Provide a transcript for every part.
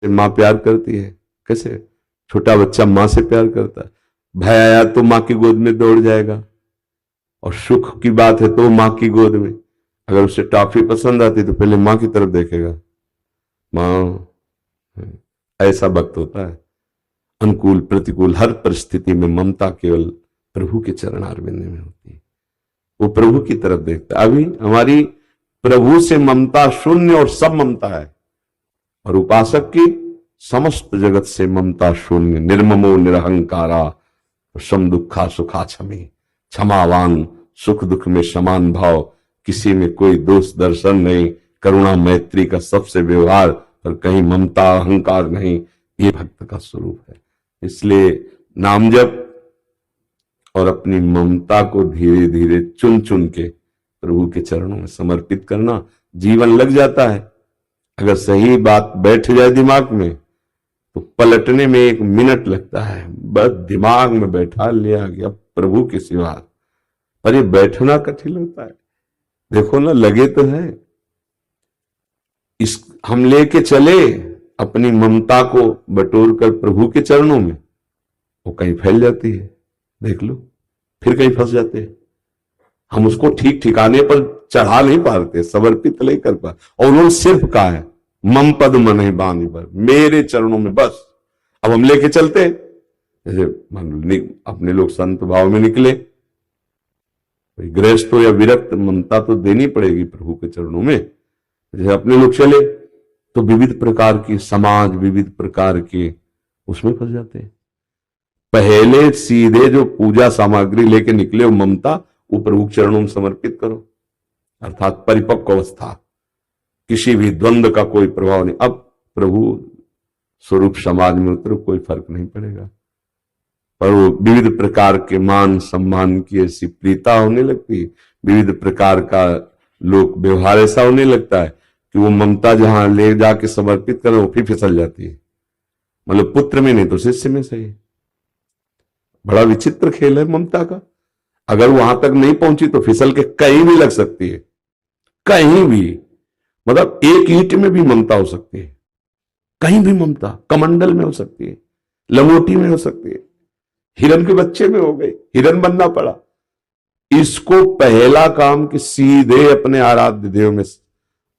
माँ प्यार करती है, कैसे छोटा बच्चा माँ से प्यार करता है। भय आया तो माँ की गोद में दौड़ जाएगा, और सुख की बात है तो माँ की गोद में। अगर उसे टॉफी पसंद आती तो पहले माँ की तरफ देखेगा, माँ। ऐसा वक्त होता है, अनुकूल प्रतिकूल हर परिस्थिति में ममता केवल प्रभु के चरणारविंद में होती है। वो प्रभु की तरफ देखता है। अभी हमारी प्रभु से ममता शून्य और सब ममता है, और उपासक की समस्त जगत से ममता शून्य। निर्ममो निरहंकारा सम दुखा सुखा क्षमी, क्षमावान सुख दुख में समान भाव, किसी में कोई दोष दर्शन नहीं, करुणा मैत्री का सबसे व्यवहार, पर कहीं ममता अहंकार नहीं। ये भक्त का स्वरूप है। इसलिए नाम जप और अपनी ममता को धीरे धीरे चुन चुन के प्रभु के चरणों में समर्पित करना, जीवन लग जाता है। अगर सही बात बैठ जाए दिमाग में तो पलटने में 1 मिनट लगता है, बस दिमाग में बैठा लिया गया प्रभु के सिवा। पर ये बैठना कठिन होता है। देखो ना, लगे तो है, इस हम लेके चले अपनी ममता को बटोर कर प्रभु के चरणों में, वो कहीं फैल जाती है, देख लो, फिर कहीं फंस जाते हैं। हम उसको ठीक ठिकाने पर चढ़ा नहीं पाते, समर्पित नहीं कर पा। और उन्होंने सिर्फ कहा है, मम पद मन ही बानी पर, मेरे चरणों में बस। अब हम लेके चलते हैं, जैसे अपने लोग संत भाव में निकले, गृहस्थ हो या विरक्त, ममता तो देनी पड़ेगी प्रभु के चरणों में। जैसे अपने लोग चले तो विविध प्रकार की समाज, विविध प्रकार के उसमें फंस जाते हैं। पहले सीधे जो पूजा सामग्री लेके निकले हो ममता, वो प्रभु के चरणों में समर्पित करो, अर्थात परिपक्व अवस्था, किसी भी द्वंद्व का कोई प्रभाव नहीं। अब प्रभु स्वरूप समाज में उतरो, कोई फर्क नहीं पड़ेगा। पर वो विविध प्रकार के मान सम्मान की ऐसी प्रीता होने लगती है, विविध प्रकार का लोक व्यवहार ऐसा होने लगता है कि वो ममता जहां ले जाके समर्पित करें, वो फिर फिसल जाती है। मतलब पुत्र में नहीं तो शिष्य में सही। बड़ा विचित्र खेल है ममता का। अगर वहां तक नहीं पहुंची तो फिसल के कहीं भी लग सकती है, कहीं भी। मतलब एक ईंट में भी ममता हो सकती है, कहीं भी ममता, कमंडल में हो सकती है, लंगोटी में हो सकती है, हिरन के बच्चे में हो गई, हिरन बनना पड़ा। इसको पहला काम कि सीधे अपने आराध्य देव में,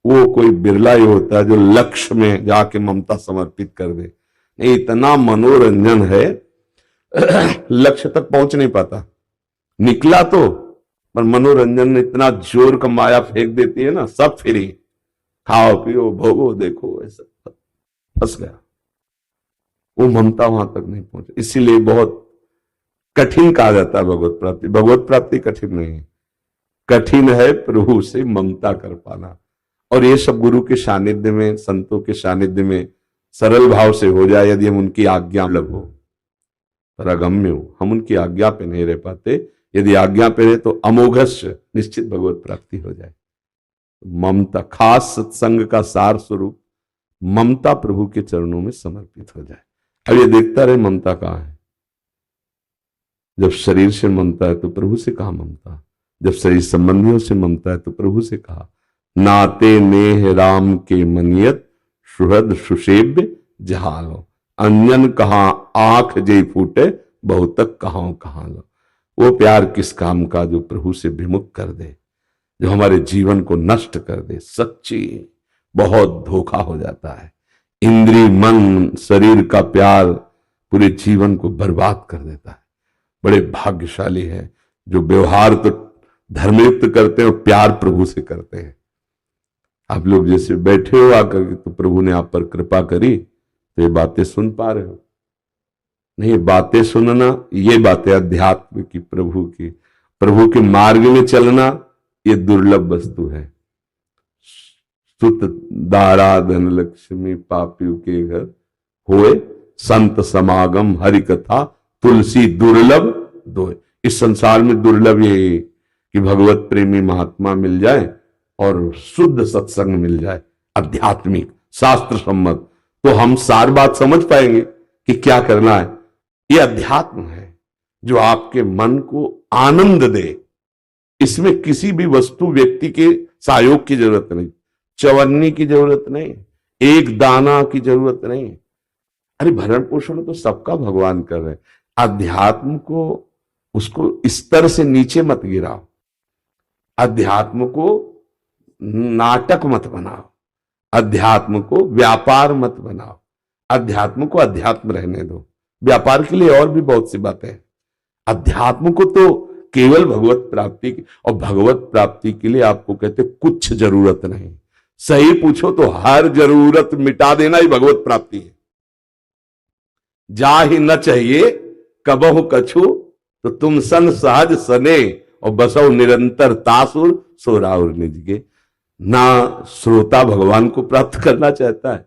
वो कोई बिरला ही होता है जो लक्ष्य में जाके ममता समर्पित कर दे। नहीं, इतना मनोरंजन है, लक्ष्य तक पहुंच नहीं पाता। निकला तो, पर मनोरंजन ने इतना जोर का माया फेंक देती है ना, सब फ्री, खाओ पियो भोगो देखो, ऐसा फंस गया। वो ममता वहां तक नहीं पहुंचे। इसीलिए बहुत कठिन कहा जाता है भगवत प्राप्ति। भगवत प्राप्ति कठिन नहीं है, कठिन है प्रभु से ममता कर पाना। और ये सब गुरु के सानिध्य में, संतों के सानिध्य में सरल भाव से हो जाए, यदि हम उनकी आज्ञा लगो, पर अगम्य हो, हम उनकी आज्ञा पे नहीं रह पाते। यदि आज्ञा पे रहे तो अमोघस्य निश्चित भगवत प्राप्ति हो जाए। ममता, खास सत्संग का सार स्वरूप ममता प्रभु के चरणों में समर्पित हो जाए। अब ये देखता रहे ममता कहाँ है। जब शरीर से ममता है तो प्रभु से कहा ममता, जब शरीर संबंधियों से ममता है तो प्रभु से कहा। नाते नेह राम के मनियत, सुहृद सुसेव्य जहालो, अंजन कहाँ आंख जय फूटे, बहुतक कहाँ लो। वो प्यार किस काम का जो प्रभु से विमुख कर दे, जो हमारे जीवन को नष्ट कर दे। सच्ची बहुत धोखा हो जाता है। इंद्रिय मन शरीर का प्यार पूरे जीवन को बर्बाद कर देता है। बड़े भाग्यशाली है जो व्यवहार तो धर्मयुक्त करते हैं और प्यार प्रभु से करते हैं। आप लोग जैसे बैठे हो आकर के, तो प्रभु ने आप पर कृपा करी तो ये बातें सुन पा रहे हो। नहीं, बातें सुनना, ये बातें अध्यात्म की, प्रभु के मार्ग में चलना, ये दुर्लभ वस्तु है। सुत दारा धन लक्ष्मी पापियों के घर होए, संत समागम हरि कथा तुलसी दुर्लभ दोए। इस संसार में दुर्लभ ये कि भगवत प्रेमी महात्मा मिल जाए और शुद्ध सत्संग मिल जाए, आध्यात्मिक शास्त्र सम्मत, तो हम सार बात समझ पाएंगे कि क्या करना है। ये अध्यात्म है जो आपके मन को आनंद दे। इसमें किसी भी वस्तु व्यक्ति के सहयोग की जरूरत नहीं, चवन्नी की जरूरत नहीं, एक दाना की जरूरत नहीं। अरे भरण पोषण तो सबका भगवान कर रहे हैं। अध्यात्म को, उसको स्तर से नीचे मत गिराओ। अध्यात्म को नाटक मत बनाओ, अध्यात्म को व्यापार मत बनाओ। अध्यात्म को अध्यात्म रहने दो। व्यापार के लिए और भी बहुत सी बातें हैं। अध्यात्म को तो केवल भगवत प्राप्ति की, और भगवत प्राप्ति के लिए आपको कहते कुछ जरूरत नहीं। सही पूछो तो हर जरूरत मिटा देना ही भगवत प्राप्ति है। जा ही न चाहिए कबहु कछु, तो तुम सन सहज सने, और बसो निरंतर तासुर सोराउर निजगे। ना श्रोता भगवान को प्राप्त करना चाहता है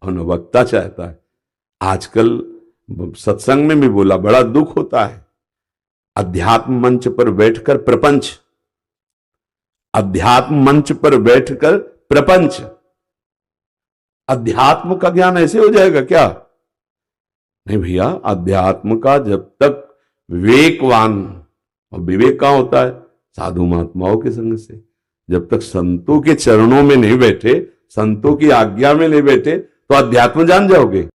और न वक्ता चाहता है। आजकल सत्संग में भी बोला, बड़ा दुख होता है। अध्यात्म मंच पर बैठकर प्रपंच, अध्यात्म मंच पर बैठकर प्रपंच। अध्यात्म का ज्ञान ऐसे हो जाएगा क्या? नहीं भैया, अध्यात्म का जब तक विवेकवान, और विवेक कहां होता है? साधु महात्माओं के संग से। जब तक संतों के चरणों में नहीं बैठे, संतों की आज्ञा में नहीं बैठे, तो अध्यात्म जान जाओगे?